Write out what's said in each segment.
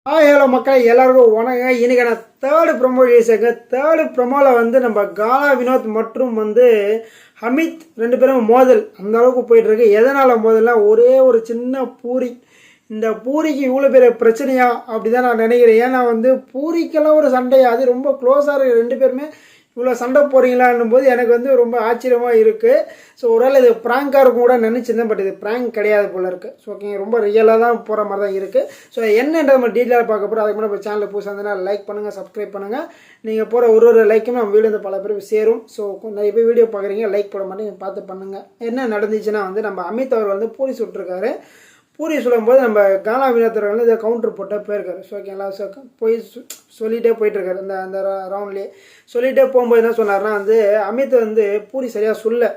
Hello மக்கள் எல்லாருக்கும் வணக்கம். இன்னைக்கான தேர்டு ப்ரொமோ ரிலீஸாக தேர்டு ப்ரொமோவில் வந்து நம்ம கானா வினோத் மற்றும் வந்து ஹமித் ரெண்டு பேரும் மோதல் அந்த அளவுக்கு போயிட்டுருக்கு. எதனால் மோதல்னா ஒரே ஒரு சின்ன பூரி. இந்த பூரிக்கு இவ்வளோ பெரிய பிரச்சனையா அப்படி தான் நான் நினைக்கிறேன். ஏன்னா வந்து பூரிக்கெல்லாம் ஒரு சண்டையா, அது ரொம்ப க்ளோஸாக இருக்குது. ரெண்டு பேருமே இவ்வளோ சண்டை போகிறீங்களான்னும் போது எனக்கு வந்து ரொம்ப ஆச்சரியமாக இருக்குது. ஸோ ஒருவேளை இது ப்ராங்காக இருக்கும் கூட நினச்சிருந்தேன், பட் இது ப்ராங்க் கிடையாது போல இருக்குது. ஸோ ஓகேங்க, ரொம்ப ரியலாக தான் போகிற மாதிரி தான் இருக்குது. ஸோ என்னென்ற நம்ம டீட்டெயிலாக பார்க்க போகிறோம். அதுக்கு முன்னாடி சேனலில் புதுசாக இருந்ததுன்னா லைக் பண்ணுங்கள், சப்ஸ்கிரைப் பண்ணுங்கள். நீங்கள் போகிற ஒரு லைக்குமே நம்ம வீடியோ பல பேர் சேரும். ஸோ நிறைய பேர் வீடியோ பார்க்குறீங்க, லைக் போட மாட்டேங்க, பார்த்து பண்ணுங்கள். என்ன நடந்துச்சுன்னா வந்து நம்ம அமித் அவர் வந்து பூரி சுட்டிருக்காரு. பூரி சொல்லும்போது நம்ம கானா வினோத்தர் வந்து இதை கவுண்டர் போட்டால் போயிருக்காரு. ஸோ ஓகேங்களா, ஸோ போய் சொல்லிகிட்டே போயிட்டுருக்காரு. அந்த ரவுண்ட்லேயே சொல்லிகிட்டே போகும்போது என்ன சொன்னார்னா வந்து அமித் வந்து பூரி சரியாக சொல்ல,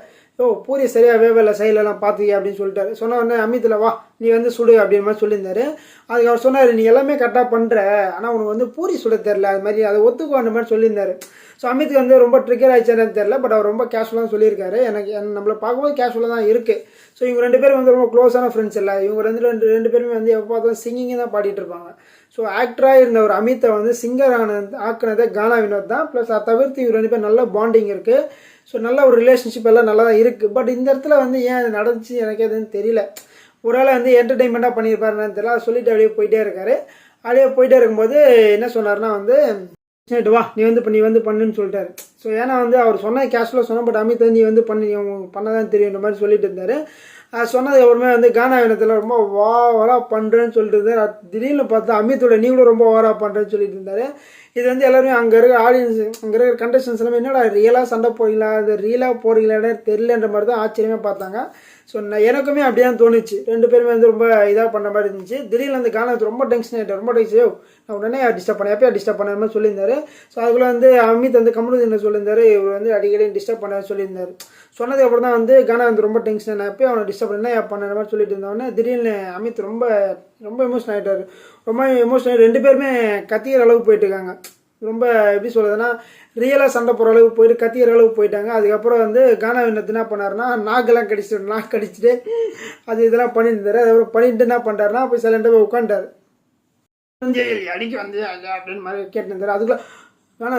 பூரி சரியாக வேவில்லை சைட்லலாம் பார்த்துக்க அப்படின்னு சொல்லிட்டாரு. சொன்ன உடனே அமித்தில் வா நீ வந்து சுடு அப்படின்னு மாதிரி சொல்லியிருந்தாரு. அதுக்கு அவர் சொன்னார், நீ எல்லாமே கரெக்டாக பண்ணுற, ஆனால் உனக்கு வந்து பூரி சுட தெரில, அது மாதிரி அதை ஒத்துக்கோ அந்த மாதிரி சொல்லியிருந்தாரு. ஸோ அமித்துக்கு வந்து ரொம்ப ட்ரிக்கர் ஆயிடுச்சான்னு தெரில, பட் அவர் ரொம்ப கேஷுவலாக சொல்லியிருக்காரு. எனக்கு நம்மளை பார்க்கும்போது கேஷுவலாக தான் இருக்குது. ஸோ இவங்க ரெண்டு பேரும் வந்து ரொம்ப க்ளோஸான ஃப்ரெண்ட்ஸ் இல்லை. இவங்க ரெண்டு பேருமே வந்து எப்போ பார்த்தாலும் சிங்கிங்கை தான் பாடிட்டு இருப்பாங்க. ஸோ ஆக்டராக இருந்த ஒரு அமித்தை வந்து சிங்கர் ஆக்கினதே கானா வினோத் தான். ப்ளஸ் அதை தவிர்த்து இவங்க ரெண்டு பேர் நல்ல பாண்டிங் இருக்குது. ஸோ நல்ல ஒரு ரிலேஷன்ஷிப் எல்லாம் நல்லா தான் இருக்குது. பட் இந்த இடத்துல வந்து ஏன் அது நடந்துச்சு எனக்கு எதுன்னு தெரியல. ஒரு வேளை வந்து என்டர்டெயின்மெண்ட்டாக பண்ணியிருப்பாருன்னு தெரியல. அதை சொல்லிட்டு அப்படியே போயிட்டே இருக்காரு. அப்படியே போயிட்டே இருக்கும்போது என்ன சொன்னார்னா வந்து வா நீ வந்து பண்ணுன்னு சொல்லிட்டாரு. ஸோ ஏன்னா வந்து அவர் சொன்னது கேஷுவலாக சொன்னால், பட் அமித் வந்து நீ வந்து பண்ணதான் தெரியுன்ற மாதிரி சொல்லிட்டு இருந்தார். சொன்னது அப்புறமே வந்து கானா வினத்தில் ரொம்ப ஓவரா பண்ணுறேன்னு சொல்லிட்டு இருந்தார். திடீர்னு பார்த்தா அமித்தோட நீங்களும் ரொம்ப ஓவரா பண்ணுறேன்னு சொல்லிட்டு இருந்தார். இது வந்து எல்லாருமே அங்கே இருக்க ஆடியன்ஸ், அங்கே இருக்கிற கண்டஸ்டன்ஸ் எல்லாமே என்னடா ரியலாக சண்டை போகிறீங்களா, அது ரியலாக போகிறீங்களான்னு தெரியலன்ற மாதிரி தான் ஆச்சரியமாக பார்த்தாங்க. ஸோ எனக்குமே அப்படி தான் தோணுச்சு. ரெண்டு பேருமே வந்து ரொம்ப இதாக பண்ண மாதிரி இருந்துச்சு. திடீர்னு வந்து கானா ரொம்ப டென்ஷன் ஆகிட்டார். ரொம்ப டென்ஷன், நான் உடனே டிஸ்டர்ப் பண்ணேன், எப்போயா டிஸ்டர்ப் பண்ண மாதிரி சொல்லியிருந்தாரு. ஸோ அதுக்குள்ளே வந்து அமித் வந்து கம்முனு என்ன சொல்லியிருந்தாரு, இவர் வந்து அடிக்கடி டிஸ்டர்ப் பண்ண சொல்லியிருந்தாரு. சொன்னது அப்புறம் தான் வந்து கானா வந்து ரொம்ப டென்ஷன், நான் எப்போயும் அவனை டிஸ்டர்ப் பண்ண பண்ணுற மாதிரி சொல்லிட்டு இருந்தவொடனே திடீர்னு அமித் ரொம்ப ரொம்ப எமோஷன் ஆகிட்டார். ரொம்ப எமோஷனல், ரெண்டு பேருமே கத்திக்கிற அளவுக்கு போயிட்டு இருக்காங்க. ரொம்ப எப்படி சொல்கிறதுனா ரியலாக சண்டை போகிற அளவுக்கு போயிட்டு கத்திக்கிற அளவுக்கு போயிட்டாங்க. அதுக்கப்புறம் வந்து கானா வினோத் என்ன பண்ணாருன்னா நாக்கெல்லாம் கடிச்சிட்டு அது இதெல்லாம் பண்ணியிருந்தாரு. அதுக்கப்புறம் பண்ணிட்டு என்ன பண்ணுறாருனா போய் சைலண்டாக போய் உட்காந்துட்டார். அடிக்க வந்து அப்படின்னு மாதிரி கேட்டுருந்தாரு. அதுக்குள்ள கானா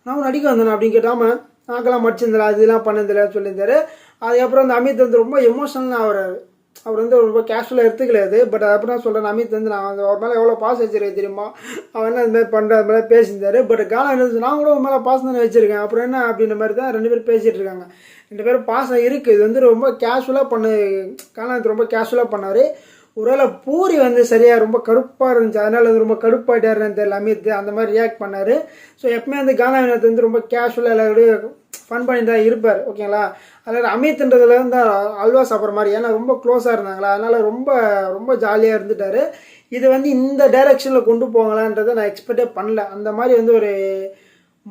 நான் ஒன்று அடிக்க வந்தேன் அப்படின்னு கேட்டாமல் நாக்கெல்லாம் மடிச்சிருந்தாரு, அது இதெல்லாம் பண்ணியிருந்தாரு சொல்லியிருந்தாரு. அதுக்கப்புறம் அந்த அமித் வந்து ரொம்ப எமோஷனலாக அவர் வந்து ரொம்ப கேஷுவலாக எடுத்துக்கலையாது. பட் அப்புறம் சொல்கிறேன், அமித் வந்து நான் வந்து அவர் மேலே எவ்வளோ பாசம் வச்சிருக்கேன் தெரியுமா, அவன் என்ன அது மாதிரி பண்ணுற அது மாதிரி பேசியிருந்தாரு. பட் கானா என்ன நான் கூட உன் மேலே பாசம் தானே வச்சுருக்கேன், அப்புறம் என்ன அப்படின்ற மாதிரி தான் ரெண்டு பேரும் பேசிகிட்டு இருக்காங்க. ரெண்டு பேரும் பாசம் இருக்குது. இது வந்து ரொம்ப கேஷுவலாக கானா ரொம்ப கேஷுவலாக பண்ணார். ஒருவேளை பூரி வந்து சரியாக ரொம்ப கடுப்பாக இருந்துச்சு, அதனால் வந்து ரொம்ப கடுப்பாயிட்டாருன்னு தெரியல அமித் அந்த மாதிரி ரியாக்ட் பண்ணார். ஸோ எப்பவுமே வந்து கானா வினோத் வந்து ரொம்ப கேஷுவலாக எல்லாரோடய ஃபன் பண்ணி தான் இருப்பார். ஓகேங்களா, அதில் அமித்ன்றதுல வந்து அல்வா சாப்பிட்ற மாதிரி, ஏன்னா ரொம்ப க்ளோஸாக இருந்தாங்களா, அதனால் ரொம்ப ரொம்ப ஜாலியாக இருந்துட்டார். இது வந்து இந்த டைரெக்ஷனில் கொண்டு போகலான்றதை நான் எக்ஸ்பெக்டே பண்ணல. அந்த மாதிரி வந்து ஒரு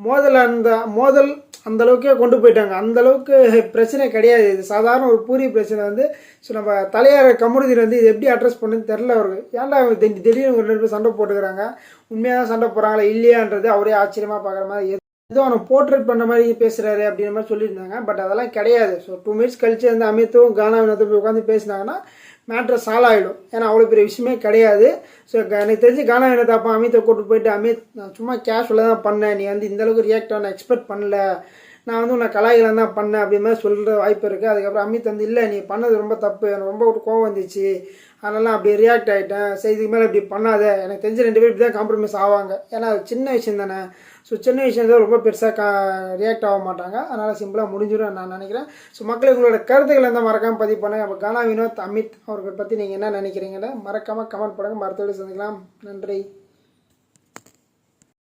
மோதல் அந்த அளவுக்கே கொண்டு போயிட்டாங்க. அந்த அளவுக்கு பிரச்சனை கிடையாது. இது சாதாரண ஒரு பூரி பிரச்சனை வந்து. ஸோ நம்ம தலையார கம்முனுதீன் வந்து இது எப்படி அட்ரஸ் பண்ணுன்னு தெரில அவருக்கு. ஏன்டா திடீர்னு ஒரு ரெண்டு பேர் சண்டை போட்டுக்கிறாங்க, உண்மையாக தான் சண்டை போடுறாங்களா இல்லையான்றது அவரே ஆச்சரியமாக பார்க்குற மாதிரி, ஏதோ அவனை போர்ட்ரேட் பண்ண மாதிரி பேசுகிறாரு அப்படின்ற மாதிரி சொல்லியிருந்தாங்க. பட் அதெல்லாம் கிடையாது. ஸோ 2 மினிட்ஸ் கழிச்சு வந்து அமித்தும் கானா வினோத்தும் போய் உட்காந்து பேசினாங்கன்னா மேட்ரு சால்வ் ஆகிடும். ஏன்னா அவ்வளோ பெரிய விஷயமே கிடையாது. ஸோ எனக்கு தெரிஞ்சு கானா வினோத் அப்போ அமித்தை கூப்பிட்டு போயிட்டு, அமித் நான் சும்மா கேஷுவலாக தான் பண்ணேன், நீ வந்து இந்தளவுக்கு ரியாக்ட் நான் எக்ஸ்பெக்ட் பண்ணல, நான் வந்து உன்னை கலாய்கலாம் தான் பண்ணேன் அப்படி மாதிரி சொல்கிற வாய்ப்பு இருக்குது. அதுக்கப்புறம் அமித் வந்து இல்லை நீ பண்ணது ரொம்ப தப்பு, எனக்கு ரொம்ப ஒரு கோவம் வந்துச்சு, அதனால அப்படி ரியாக்ட் ஆகிட்டேன், சரி இதுக்கு மேலே இப்படி பண்ணாத. எனக்கு தெரிஞ்சு ரெண்டு பேர் இப்படி தான் காம்ப்ரமைஸ் ஆவாங்க. ஏன்னா அது சின்ன விஷயம் தானே. ஸோ சின்ன விஷயம் தான் ரொம்ப பெருசாக ரியாக்ட் ஆக மாட்டாங்க. அதனால் சிம்பிளாக முடிஞ்சிடும் நான் நினைக்கிறேன். ஸோ மக்கள் உங்களோட கருத்துக்களை இருந்தால் மறக்காமல் பதிவு பண்ணுங்கள். அப்போ கானா வினோத் அமித் அவர்கள் பற்றி நீங்கள் என்ன நினைக்கிறீங்கன்னு மறக்காமல் கமெண்ட் பண்ணுங்கள். மறுத்தோடு சந்திக்கலாம். நன்றி.